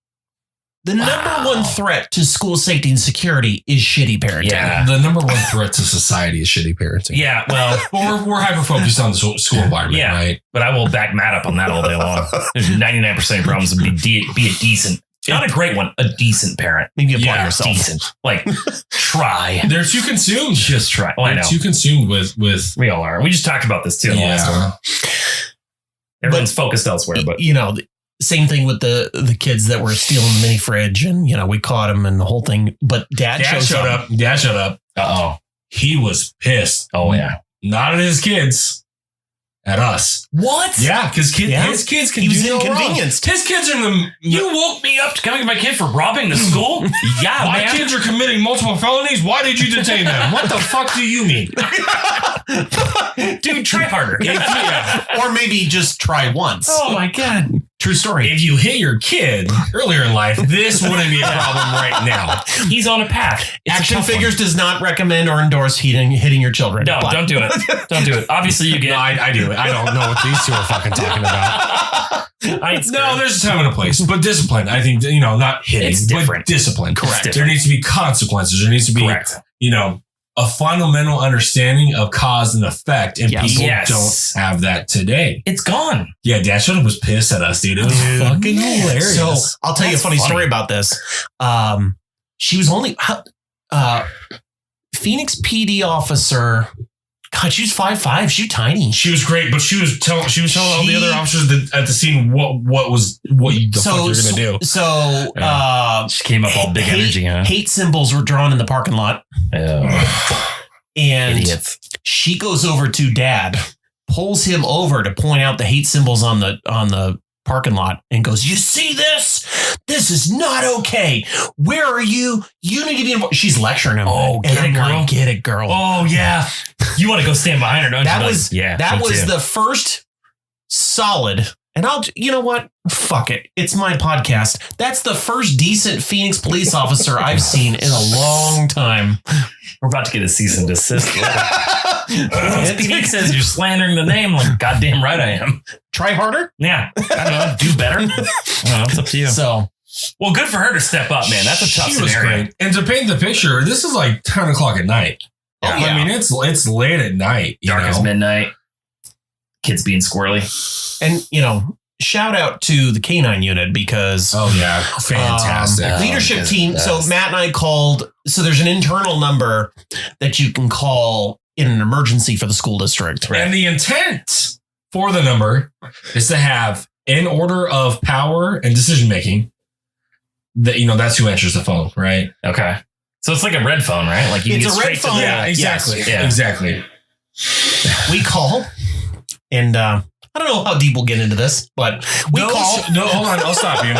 The number one threat to school safety and security is shitty parenting. Yeah. The number one threat to society is shitty parenting. Yeah, well. But we're hyper-focused on the school environment, yeah, right? But I will back Matt up on that all day long. There's 99% of problems to be a decent, not a great one, a decent parent. Maybe apply yourself. Decent. Like, try. They're too consumed. Just try. Oh, I know. They're too consumed with. We all are. We just talked about this too in the last one. Everyone's focused elsewhere, but. You know, same thing with the kids that were stealing the mini fridge, and you know we caught him and the whole thing. But Dad showed up. Dad showed up. Uh-oh. He was pissed. Oh yeah. Not at his kids, at us. What? Yeah, because his kids can do no wrong. His kids are in the. You woke me up to come get my kid for robbing the school. Yeah, my kids are committing multiple felonies. Why did you detain them? What the fuck do you mean? Dude, try harder. Or maybe just try once. Oh my God. True story. If you hit your kid earlier in life, this wouldn't be a problem right now. He's on a path. Action Figures does not recommend or endorse hitting your children. No, don't do it. Don't do it. Obviously, you get. No, I do it. I don't know what these two are fucking talking about. No, there's a time and a place, but discipline. I think not hitting, it's different. But discipline. Correct. There needs to be consequences. There needs to be, a fundamental understanding of cause and effect, and people don't have that today. It's gone. Yeah, Dad showed up was pissed at us, dude. It was fucking hilarious. So I'll tell you a funny story about this. She was only Phoenix PD officer. God, she was 5'5". She was tiny. She was great, but she was telling all the other officers at the scene what the fuck you're gonna do. So she came up all big energy, huh? Hate symbols were drawn in the parking lot. And idiots. She goes over to Dad, pulls him over to point out the hate symbols on the parking lot, and goes, "You see this? This is not okay. Where are you? You need to be involved." She's lecturing him. Oh, get it, girl. Like, get it, girl. Oh, yeah. You want to go stand behind her, don't you? That was the first solid. And you know what? Fuck it. It's my podcast. That's the first decent Phoenix police officer I've seen in a long time. We're about to get a cease and desist. Phoenix says you're slandering the name. Like, goddamn right I am. Try harder? Yeah. I don't know. Do better. I don't know. It's up to you. So, well, good for her to step up, man. That's a tough scenario. Great. And to paint the picture, this is like 10 o'clock at night. Oh, yeah. I mean, it's late at night. Dark as midnight. Kids being squirrely. And, shout out to the K9 unit because... Oh, yeah. Fantastic. Leadership team. So Matt and I called... So there's an internal number that you can call in an emergency for the school district. Right? And the intent for the number is to have, in order of power and decision-making, that's who answers the phone, right? Okay. So it's like a red phone, right? Like it's a red phone. Yeah, exactly. Yes. Yeah. Exactly. We call and... I don't know how deep we'll get into this, but No, hold on. I'll stop you.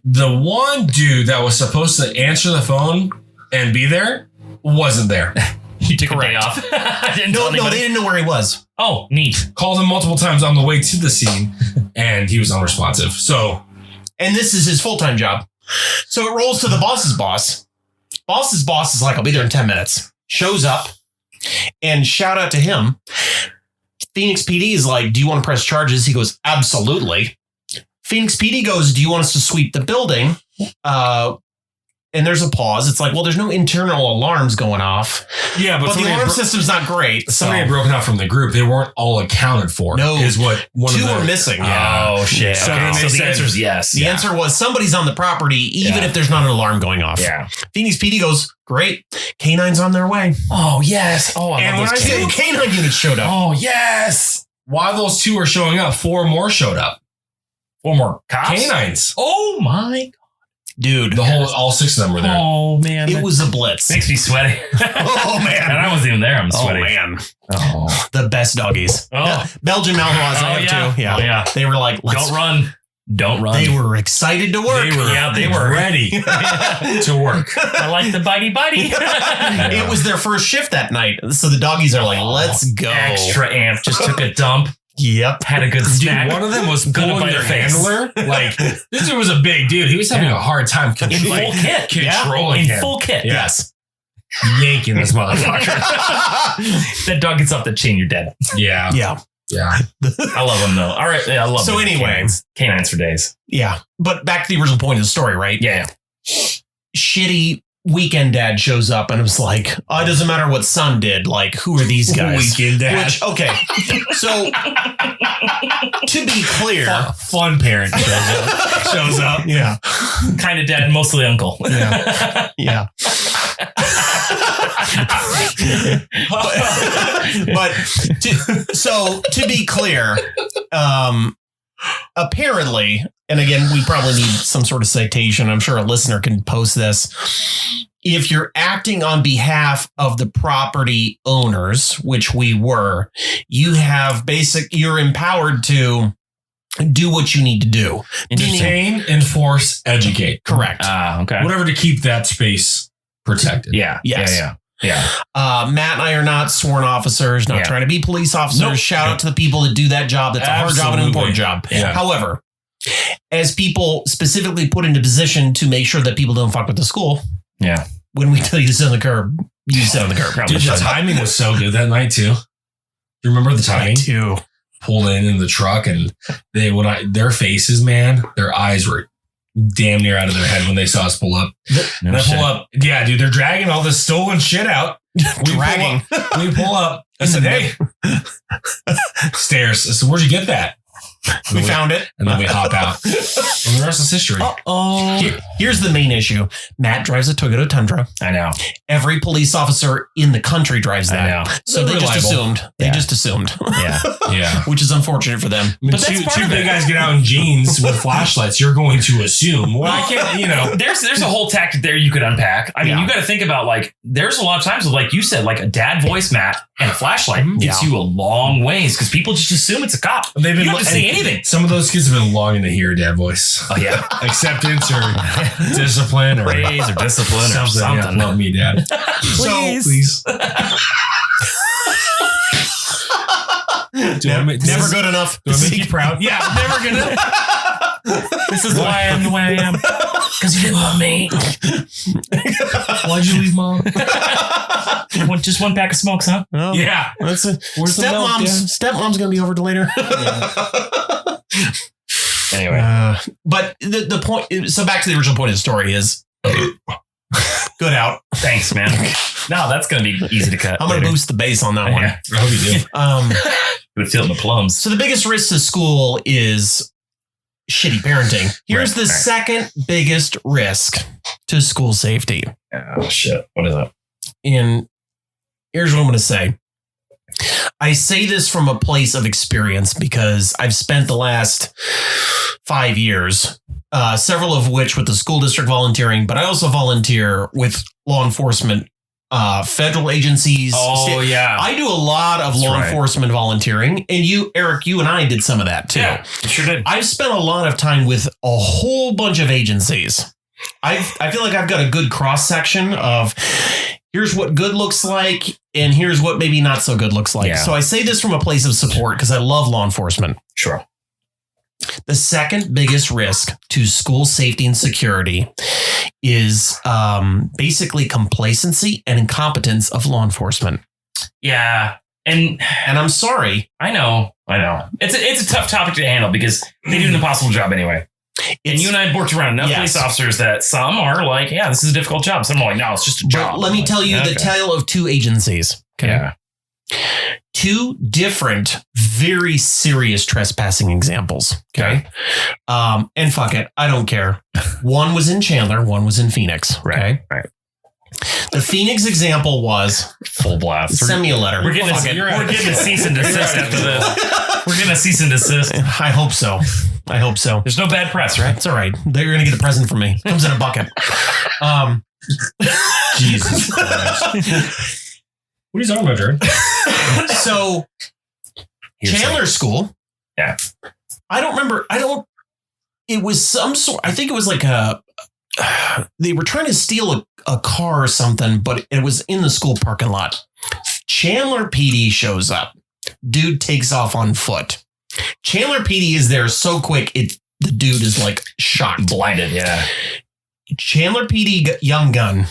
The one dude that was supposed to answer the phone and be there wasn't there. He took a day off. No, they didn't know where he was. Oh, neat. Called him multiple times on the way to the scene, and he was unresponsive. So, and this is his full-time job. So it rolls to the boss's boss. Boss's boss is like, "I'll be there in 10 minutes." Shows up, and shout out to him. Phoenix PD is like, "Do you want to press charges?" He goes, "Absolutely." Phoenix PD goes, "Do you want us to sweep the building?" And there's a pause. It's like, well, there's no internal alarms going off. Yeah, but the alarm system's not great. Somebody had broken out from the group. They weren't all accounted for. No, is what two were missing. Yeah. Oh shit. So, okay. So the answer is yes. The answer was somebody's on the property, even if there's not an alarm going off. Yeah. Phoenix PD goes, "Great, K9's on their way." Oh yes. Oh, and when I say K9 units showed up. Oh yes. While those two were showing up, 4 more showed up. 4 more cops. K9s. Oh my God. Dude, all 6 of them were there. Oh man, it was a blitz. Makes me sweaty. Oh man, and I wasn't even there. I'm sweaty. Oh man, the best doggies. Oh, Belgian Malinois I have too. Yeah, Oh, yeah. They were like, "Don't run." Don't run. They were excited to work. They were ready to work. I like the bitey. It was their first shift that night. So the doggies are like, let's go. Extra amp. Just took a dump. Yep. Had a good snack. Dude, one of them was pulling their handler. Like, this dude was a big dude. He was having a hard time controlling In full kit. Yes. Yanking this motherfucker. That dog gets off the chain, you're dead. Yeah. I love them though. All right. Yeah, I love So them. anyway. Canines for days. Yeah. But back to the original point of the story, right? Yeah. Shitty weekend dad shows up and it was like, oh, it doesn't matter what son did. Like, who are these guys? Weekend dad. Which, okay. So to be clear, fun parent shows up. Yeah. Kind of dad, mostly uncle. Yeah. Yeah. but to be clear, apparently, and again, we probably need some sort of citation. I'm sure a listener can post this. If you're acting on behalf of the property owners, which we were, you're empowered to do what you need to do. Detain, enforce, educate. Correct. Okay. Whatever to keep that space protected. Yeah. Yes. Yeah. Matt and I are not sworn officers, not trying to be police officers. Nope. Shout out to the people that do that job. That's a hard job and an important job. Yeah. However, as people specifically put into position to make sure that people don't fuck with the school. Yeah. When we tell you to sit on the curb, you sit on the curb. Dude, the timing was so good that night too. You remember the timing? Too. Pulled in the truck and their faces, man, their eyes were damn near out of their head when they saw us pull up. And I pull up. Yeah, dude, they're dragging all this stolen shit out. We pull up. I said, hey, stairs. I said, where'd you get that? We found it. And then we hop out. And the rest is history. Here's the main issue. Matt drives a Toyota Tundra. I know. Every police officer in the country drives that. I know. So they just assumed. Yeah. Which is unfortunate for them. I mean, two big guys get out in jeans with flashlights. You're going to assume. Well, I can't, There's a whole tactic there you could unpack. I mean, you got to think about, like, there's a lot of times, like you said, like a dad voice, Matt, and a flashlight gets you a long ways because people just assume it's a cop. You don't have to say anything. Some of those kids have been longing to hear dad voice. Oh, yeah. Acceptance or discipline or praise or discipline or something. Yeah, love me, dad. Please. Never good enough. Do I make you proud? Yeah, never gonna. This is why I am the way I am. Because you didn't love me. Why'd you leave, Mom? Just one pack of smokes, huh? Oh, yeah. That's it. Stepmom's gonna be over later. Anyway, but the point. So back to the original point of the story is good out. Thanks, man. No, that's gonna be easy to cut. I'm gonna boost the bass on that one. I hope you do. Gonna feel the plums. So the biggest risk to school is shitty parenting. Here's the second biggest risk to school safety. Oh shit! What is that? And here's what I'm going to say. I say this from a place of experience because I've spent the last 5 years, several of which with the school district volunteering, but I also volunteer with law enforcement, federal agencies. Yeah. I do a lot of law enforcement volunteering, and Eric, you and I did some of that too. Yeah, you sure did. I've spent a lot of time with a whole bunch of agencies. I feel like I've got a good cross section of here's what good looks like, and here's what maybe not so good looks like. Yeah. So I say this from a place of support because I love law enforcement. Sure. The second biggest risk to school safety and security is basically complacency and incompetence of law enforcement. Yeah. And I'm sorry. I know. It's a tough topic to handle because they do an impossible job anyway. And you and I have worked around enough police officers that some are like, yeah, this is a difficult job. Some are like, no, it's just a job. But let me tell you the tale of two agencies. Okay. Yeah. Two different, very serious trespassing examples. Okay. And fuck it. I don't care. One was in Chandler. One was in Phoenix. Okay. Right. The Phoenix example was full blast. Send me a letter. We're getting a cease and desist after this. We're getting a cease and desist. I hope so. There's no bad press, right? It's all right. They're going to get a present from me. Comes in a bucket. Jesus Christ. What are you talking about, Jared? So, Chandler School. Yeah. I don't remember. it was some sort. I think it was like they were trying to steal a car or something, but it was in the school parking lot. Chandler PD shows up. Dude takes off on foot. Chandler PD is there so quick, the dude is like shocked. Blinded, yeah. Chandler PD young gun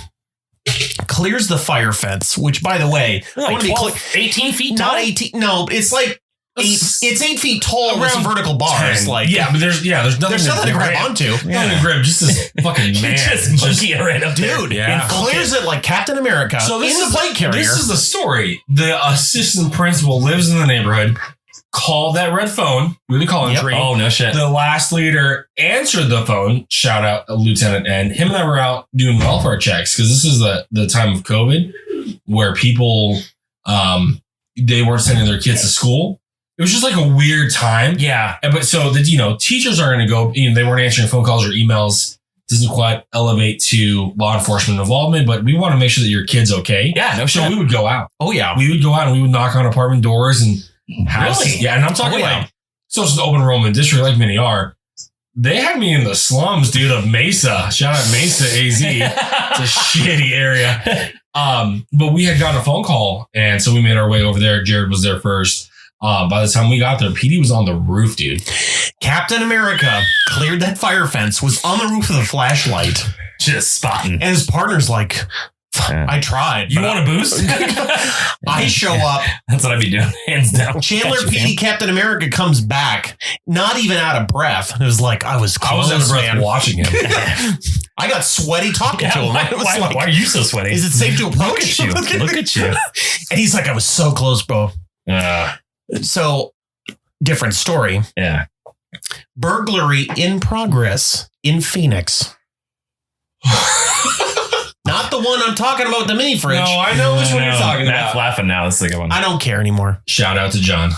clears the fire fence, which, by the way, like 18 feet tall? Not 18. No, it's like it's 8 feet tall with some vertical bars. 10. Like, but there's nothing to grab onto. Nothing to grab. Just this fucking man. Just monkey right up there. Dude, clears it like Captain America. So this in the plate carrier. This is the story. The assistant principal lives in the neighborhood. Called that red phone. Really calling tree. Oh, no shit. The last leader answered the phone. Shout out Lieutenant. And him and I were out doing welfare checks because this is the time of COVID where people they weren't sending their kids to school. It was just like a weird time. Yeah. But so that, teachers are going to go, they weren't answering phone calls or emails. Doesn't quite elevate to law enforcement involvement, but we want to make sure that your kid's okay. Yeah, no shit. So we would go out. Oh, yeah. We would go out and we would knock on apartment doors and Really? Yeah, and I'm talking so it's an open enrollment district like many are. They had me in the slums, dude, of Mesa. Shout out Mesa, AZ. It's a shitty area. But we had gotten a phone call, and so we made our way over there. Jared was there first. By the time we got there, PD was on the roof, dude. Captain America cleared that fire fence, was on the roof with a flashlight. Just spotting. And his partner's like, I tried. You want a boost? I show up. That's what I'd be doing. Hands down. Chandler PD Captain America comes back, not even out of breath. It was like, I was close, out of breath watching him. I got sweaty talking to him. Why are you so sweaty? Is it safe to approach you? Look at you. And he's like, I was so close, bro. So, different story. Yeah. Burglary in progress in Phoenix. Not the one I'm talking about, the mini fridge. No, I know which one you're talking Matt's about. laughing now. This is a good one. I don't care anymore. Shout out to John.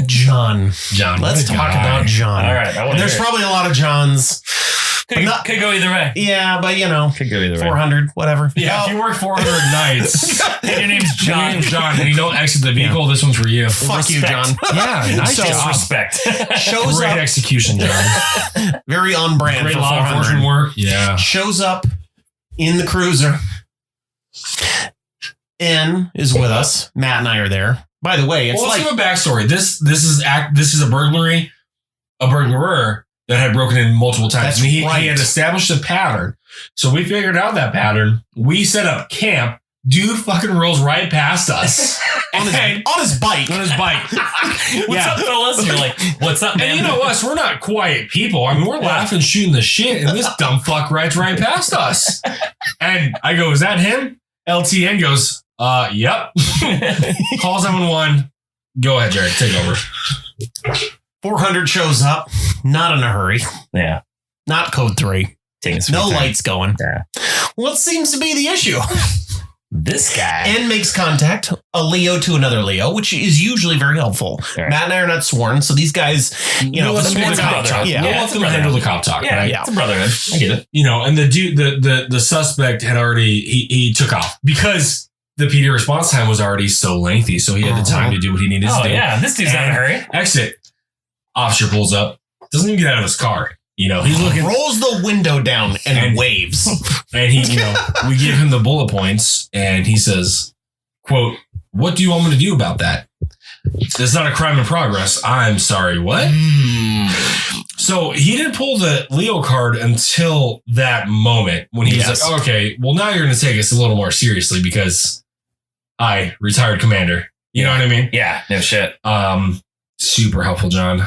John. Let's talk about John. All right. There's probably a lot of Johns. Could go either way. Yeah, but could go either way. 400, whatever. Yeah, if you work 400 nights, and your name's John. And you don't exit the vehicle, this one's for you. Fuck you, John. Yeah, nice job. Respect. Shows Great up. Execution, John. Very on brand. Great for law 400. enforcement work. Yeah. Shows up in the cruiser. N is with us. Matt and I are there. By the way, it's let's give a backstory. This is a burglary, a burglar that had broken in multiple times. That's He right. had established a pattern. So we figured out that pattern. We set up camp. Dude fucking rolls right past us. on his bike. What's up, fellas? You're like, what's up, man? And you know us, we're not quiet people. I mean, we're laughing, shooting the shit, and this dumb fuck rides right past us. And I go, is that him? LTN goes, yep. Calls 911. Go ahead, Jared. Take over. 400 shows up. Not in a hurry. Yeah. Not code 3. No lights going. Yeah. What seems to be the issue? This guy. And makes contact, a Leo to another Leo, which is usually very helpful. Right. Matt and I are not sworn, so these guys, We'll let them handle the cop talk, right? It's a brotherhood. I get it. And the dude, the suspect had already, he took off because the PD response time was already so lengthy, so he had the time to do what he needed to do. Yeah, this dude's not in a hurry. Exit. Officer pulls up, doesn't even get out of his car. He's looking, rolls the window down and waves. And he, we give him the bullet points and he says, quote, what do you want me to do about that? It's not a crime in progress. I'm sorry, what? So he didn't pull the Leo card until that moment when he was like, oh, okay, well, now you're going to take us a little more seriously because I, retired commander. You know what I mean? Yeah, no shit. Super helpful, John.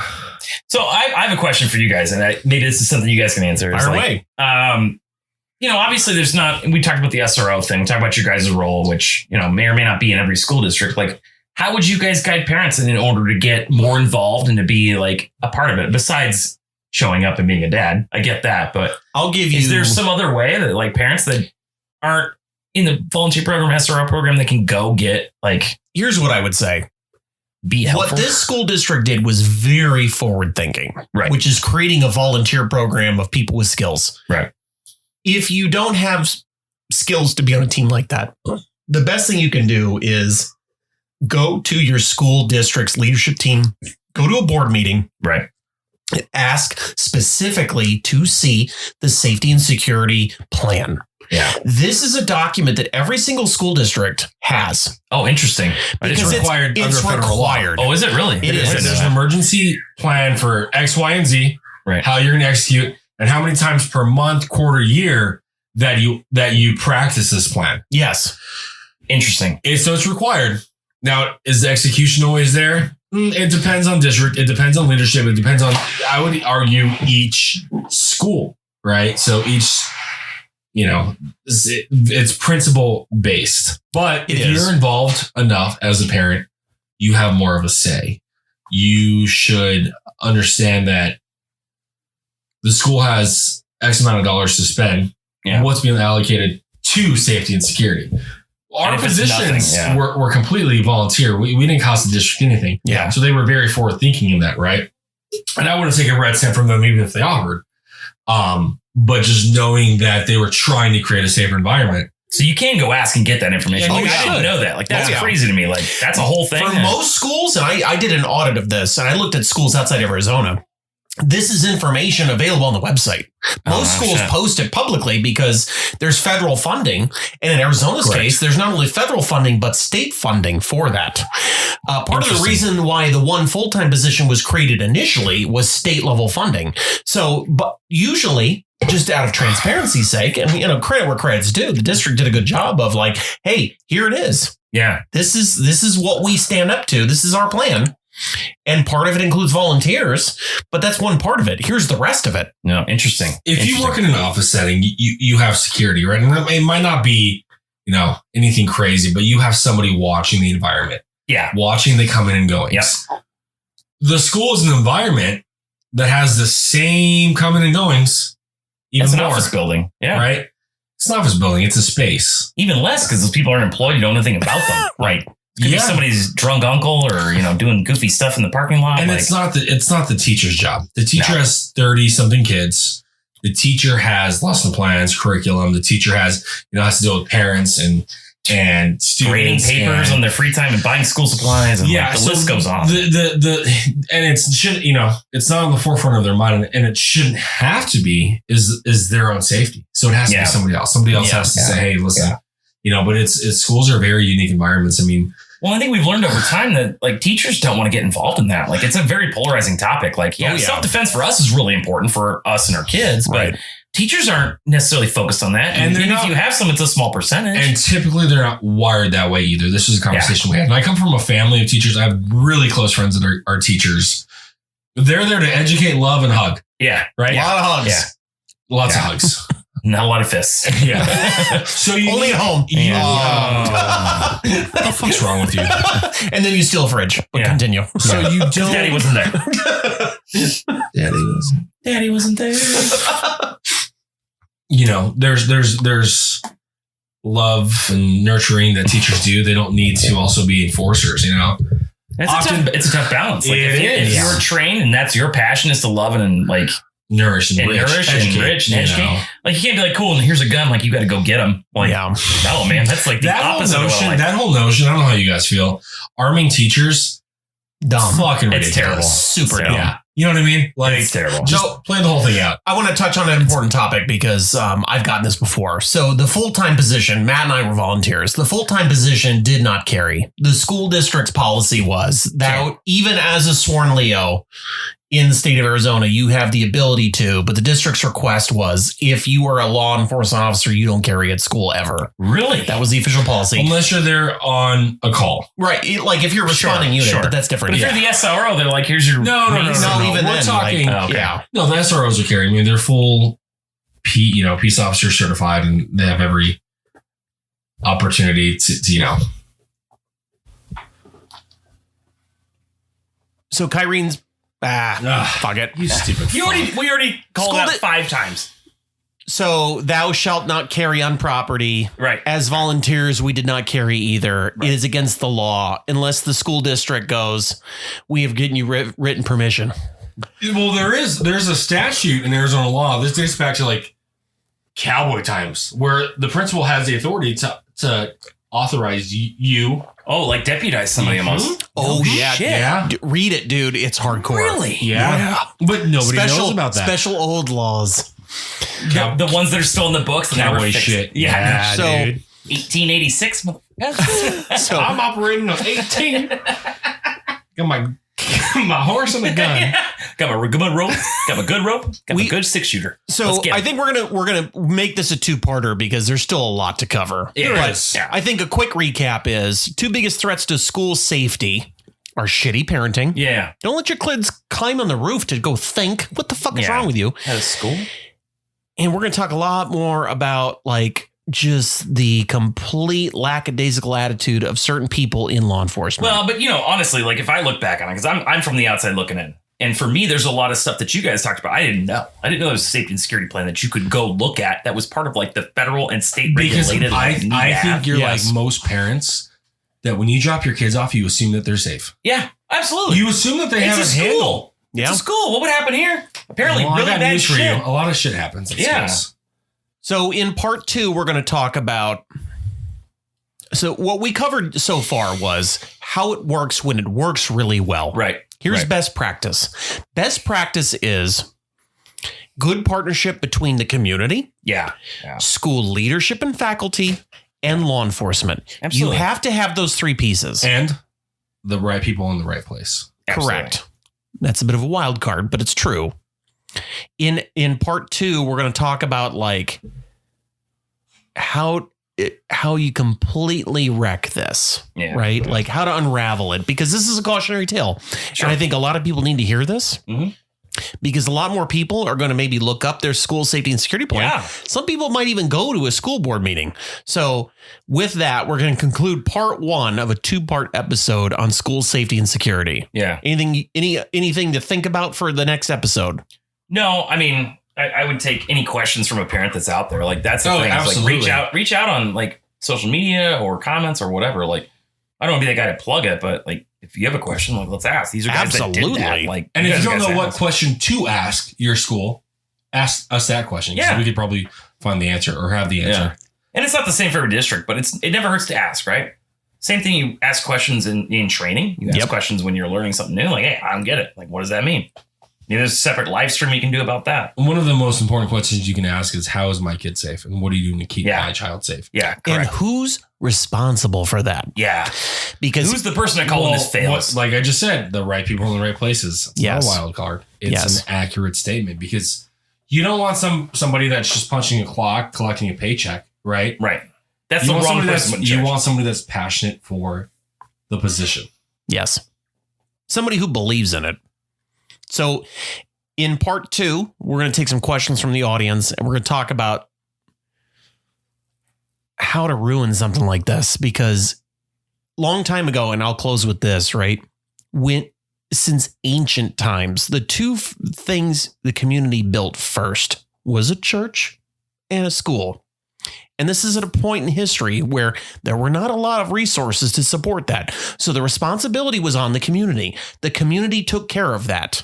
So I have a question for you guys, and maybe this is something you guys can answer. Fire away. Obviously there's not, we talked about the SRO thing, talk about your guys' role, which, may or may not be in every school district. Like, how would you guys guide parents in order to get more involved and to be like a part of it besides showing up and being a dad? I get that, but I'll give you. Is there some other way that like parents that aren't in the volunteer program, SRO program, that can go get like, here's what I would say. Be helpful. What this school district did was very forward thinking, right? Which is creating a volunteer program of people with skills. Right. If you don't have skills to be on a team like that, the best thing you can do is go to your school district's leadership team, go to a board meeting, right, Ask specifically to see the safety and security plan. Yeah. This is a document that every single school district has. Oh, interesting. It's required under federal law. Oh, is it really? It is. There's an emergency plan for X, Y, and Z, right? How you're going to execute and how many times per month, quarter, year that you practice this plan. Yes. Interesting. So it's required. Now, is the execution always there? It depends on district. It depends on leadership. It depends on, I would argue, each school, right? So each, it's principle based. But if you're involved enough as a parent, you have more of a say. You should understand that the school has X amount of dollars to spend. Yeah. What's being allocated to safety and security. Our positions were completely volunteer. We didn't cost the district anything. Yeah. So they were very forward thinking in that, right? And I wouldn't take a red cent from them even if they offered. But just knowing that they were trying to create a safer environment. So you can go ask and get that information. Yeah, I didn't know that. Like, that's crazy to me. Like, that's a whole thing. For most schools, and I did an audit of this, and I looked at schools outside of Arizona. This is information available on the website. Most schools post it publicly because there's federal funding. And in Arizona's case, there's not only federal funding, but state funding for that. Part of the reason why the one full-time position was created initially was state level funding. So, but usually, just out of transparency's sake, and credit where credit's due, the district did a good job of like, hey, here it is. Yeah. This is what we stand up to. This is our plan. And part of it includes volunteers, but that's one part of it. Here's the rest of it. No, interesting. If you work in an office setting, you have security, right? And it might not be, anything crazy, but you have somebody watching the environment. Yeah. Watching the coming and going. Yep. The school is an environment that has the same coming and goings. Even it's an more, office building. Yeah. Right? It's an office building. It's a space. Even less because those people aren't employed. You don't know anything about them. Right. Could be somebody's drunk uncle or, doing goofy stuff in the parking lot. And it's not the teacher's job. The teacher has 30 something kids. The teacher has lesson plans, curriculum. The teacher has to deal with parents and students. Grading papers on their free time and buying school supplies. And the list goes on. And it's not on the forefront of their mind, and it shouldn't have to be is their own safety. So it has to be somebody else. Somebody else has to say, hey, listen, but schools are very unique environments. I mean, well, I think we've learned over time that like teachers don't want to get involved in that. Like it's a very polarizing topic. Like, self-defense for us is really important for us and our kids, but teachers aren't necessarily focused on that. And if you have some, it's a small percentage. And typically they're not wired that way either. This is a conversation we had. And I come from a family of teachers. I have really close friends that are teachers. They're there to educate, love, and hug. Yeah. Right? A lot of hugs. Yeah. Lots of hugs. Not a lot of fists. Yeah. So you only at home. What the fuck's wrong with you? And then you steal a fridge. But continue. So you don't. Daddy wasn't there. Daddy wasn't there. There's love and nurturing that teachers do. They don't need to also be enforcers. It's a tough balance. Like if you're trained and that's your passion is to love and like. Nourish and enrich and educate. Like you can't be like, cool, and here's a gun. Like you got to go get them. Like, no, man, that's like the opposite. That whole notion. I don't know how you guys feel. Arming teachers, dumb, fucking ridiculous. It's terrible. Super dumb. Yeah, you know what I mean? Like it's terrible. Just play the whole thing out. I want to touch on an important topic because I've gotten this before. So the full-time position, Matt and I were volunteers. The full-time position did not carry. The school district's policy was that even as a sworn Leo in the state of Arizona, you have the ability to, but the district's request was if you are a law enforcement officer, you don't carry at school ever. Really? That was the official policy. Unless you're there on a call. Right. Like if you're responding unit, but that's different. But if you're the SRO, they're like, here's your... No. Even we're then, talking... Like, yeah. No, the SROs are carrying. I mean, they're full peace officer certified, and they have every opportunity to. So Kyrene's... fuck it. You stupid. We already called that 5 times. So thou shalt not carry on property. Right. As volunteers, we did not carry either. Right. It is against the law unless the school district goes, we have given you written permission. Well, there's a statute in Arizona law. This dates back to like cowboy times where the principal has the authority to authorize you Oh, like deputize somebody almost. Oh, No yeah. shit. Yeah. Read it, dude. It's hardcore. Really? Yeah. But nobody knows about that. Special old laws. The ones that are still in the books. And Cowboy never fixed. shit. Yeah. So- dude. 1886. So I'm operating on 18. Got my horse and a gun. Yeah. Got my good rope. Got my good rope. Got my good 6-shooter. So I think we're gonna make this a two-parter because there's still a lot to cover. There But is. Yeah. I think a quick recap is two biggest threats to school safety are shitty parenting. Yeah. Don't let your kids climb on the roof to go think. What the fuck is Yeah. wrong with you? At a school. And we're gonna talk a lot more about like just the complete lackadaisical attitude of certain people in law enforcement. Well, but honestly, like if I look back on it, because I'm from the outside looking in, and for me, there's a lot of stuff that you guys talked about. I didn't know. I didn't know there was a safety and security plan that you could go look at that was part of like the federal and state Because regulated. I think you're Yes. like most parents that when you drop your kids off, you assume that they're safe. Yeah, absolutely. You assume that they have It's a a handle. school. Yeah. It's a school. What would happen here? Apparently, Well, I really got bad news for shit. you. A lot of shit happens at Yeah. schools. So in part 2, we're going to talk about. So what we covered so far was how it works when it works really well. Right. Here's Right. best practice. Best practice is good partnership between the community, Yeah. school leadership and faculty, and law enforcement. Absolutely. You have to have those three pieces. And the right people in the right place. Absolutely. Correct. That's a bit of a wild card, but it's true. In part 2, we're going to talk about like how you completely wreck this, Yeah. right? Like how to unravel it, because this is a cautionary tale. Sure. And I think a lot of people need to hear this Mhm. because a lot more people are going to maybe look up their school safety and security plan. Yeah. Some people might even go to a school board meeting. So with that, we're going to conclude part 1 of a 2-part episode on school safety and security. Yeah. Anything to think about for the next episode? No, I mean, I would take any questions from a parent that's out there. Like that's the Oh, thing. It's absolutely. Like reach out on like social media or comments or whatever. Like I don't want to be that guy to plug it, but like if you have a question, like let's ask. These are guys that did that. Absolutely. Like, And if you don't guys know what ask. question to ask your school, ask us that question. Yeah. So we could probably find the answer or have the answer. Yeah. And it's not the same for every district, but it never hurts to ask, right? Same thing. You ask questions in training. You ask Yep. questions when you're learning something new. Like, hey, I don't get it. Like, what does that mean? There's a separate live stream you can do about that. And one of the most important questions you can ask is, how is my kid safe? And what are you doing to keep Yeah. my child safe? Yeah, And correct. who's responsible for that? Yeah. Because Who's the person that called when this fails? Like I just said, the right people in the right places. It's Yes. not a wild card. It's Yes. an accurate statement because you don't want somebody that's just punching a clock, collecting a paycheck, right? Right. That's You the want wrong somebody person. that's in you charge. want somebody that's passionate for the position. yes, somebody who believes in it. So in part 2, we're going to take some questions from the audience and we're going to talk about how to ruin something like this, because long time ago, and I'll close with this, right? Since ancient times, the two things the community built first was a church and a school. And this is at a point in history where there were not a lot of resources to support that. So the responsibility was on the community. The community took care of that.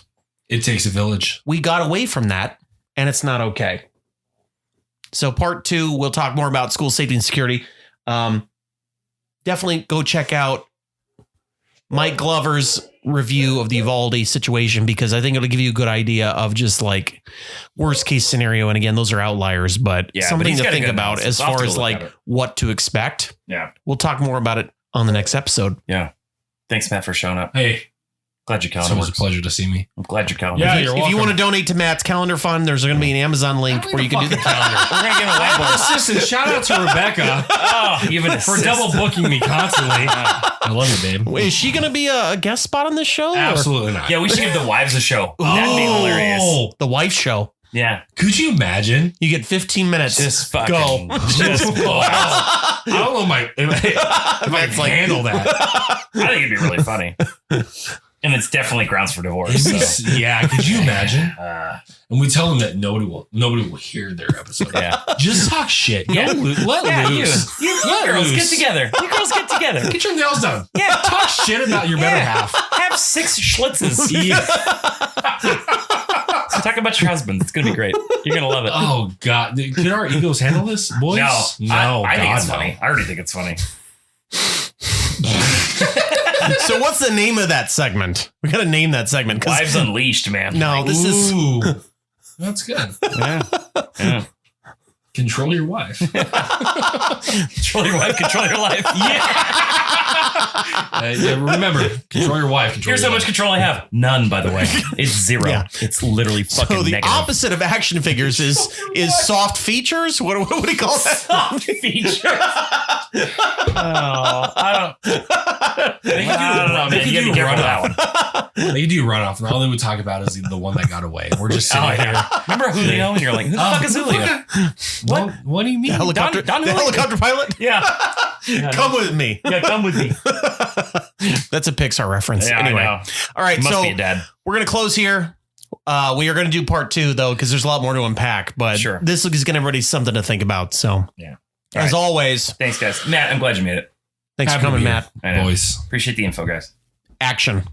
It takes a village. We got away from that, and it's not okay. So part 2, we'll talk more about school safety and security. Definitely go check out Mike Glover's review of the Uvalde situation, because I think it'll give you a good idea of just like worst case scenario. And again, those are outliers, but Yeah, but something he's to got a think good about analysis. as I'll have far to as look like at it. what to expect. Yeah. We'll talk more about it on the next episode. Yeah. Thanks, Matt, for showing up. Hey, Glad your it's calendar always a works. pleasure to see me. I'm glad your calendar. Yeah, If you're you welcome. want to donate to Matt's calendar fund, there's going to be an Amazon link where you can do the calendar. We're gonna give a whiteboard. Assistant, shout out to Rebecca Oh, you have an for assist. double booking me constantly. I love you, babe. Is she going to be a guest spot on this show? or- Absolutely not. Yeah, we should give the wives a show. That'd be hilarious. Oh, The wife show. Yeah. could you imagine? You get 15 minutes. Just fucking go. Just I don't know if I can handle that. I think it'd be really funny. And it's definitely grounds for divorce. So. Yeah, could you imagine? Uh, And we tell them that nobody will hear their episode. yeah. Just talk shit. Yeah. Let Yeah, loose. you Let girls loose. get together. You girls get together. Get your nails done. Yeah. Talk shit about your better half. Have 6 schlitzes. Yeah. Talk about your husband. It's gonna be great. You're gonna love it. Oh God, could our egos handle this, boys? No, I think God, it's no. funny. I already think it's funny. So what's the name of that segment? We got to name that segment. Wives Unleashed, man. No, this is... That's good. Yeah. Control your wife. Control your wife, control your life. Yeah, remember, control your wife. Here's how much control I have. None, by the way. It's zero. Yeah. It's literally fucking So the negative. opposite of action figures is soft features? What do you call that? Soft features. I don't know, man. You gotta be careful with that one. They do run off, and all they would talk about is the one that got away. We're just sitting here. Remember Julio? And you're like, who the fuck is Julio? What do you mean? The helicopter, Don the helicopter pilot? Yeah. Come with me. Yeah, come with me. That's a Pixar reference. Yeah, anyway. all right. Must So be a dad. we're going to close here. We are going to do part 2, though, because there's a lot more to unpack. But this is going to everybody something to think about. So, as always. Thanks, guys. Matt, I'm glad you made it. Thanks for coming, Matt. Boys. Appreciate the info, guys. Action.